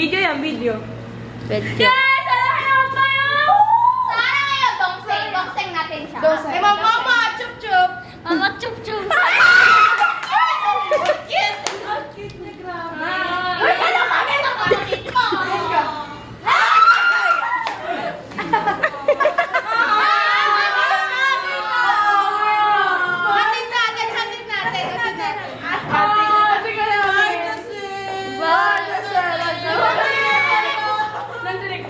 Video yan, video. Pwede. Yes! Alam naman tayo! Sana ngayon, dongseng. Dongseng natin siya. Eh, mama, chup-chup! Mama, chup-chup. Cute na grabe. Uy, ano kami? Nakakit mo. Hatid natin, hatid natin, hatid natin. Hatid ka na. Bye, Jesse! Bye, Jesse! Nandun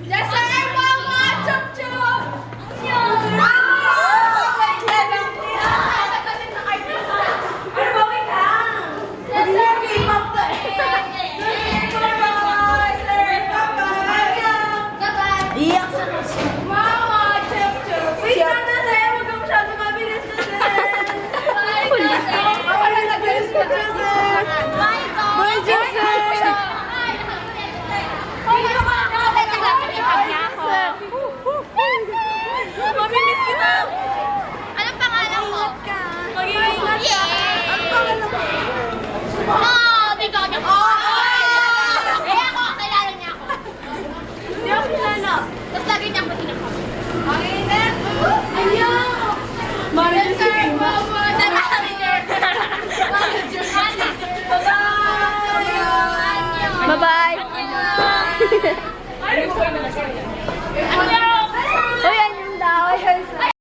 Jesse, mama, chup-chup! Iyak sa Mama, chup-chup! Wait lang na sa'yo, huwag ka masyado mabilis na Wala na bilis ka, Jesse! Bye, Jesse! Mamimiss kita! Anong pangalan mo? Mag-iingat ka! Ano pangalan mo? Oh, bigo niya po. Eh, ako, kilala niya ako. Hindi ako kilala. Tapos lagi niya ako tinakot. Ang init! Ayaw! Manager! Mama! Bye-bye. Ay,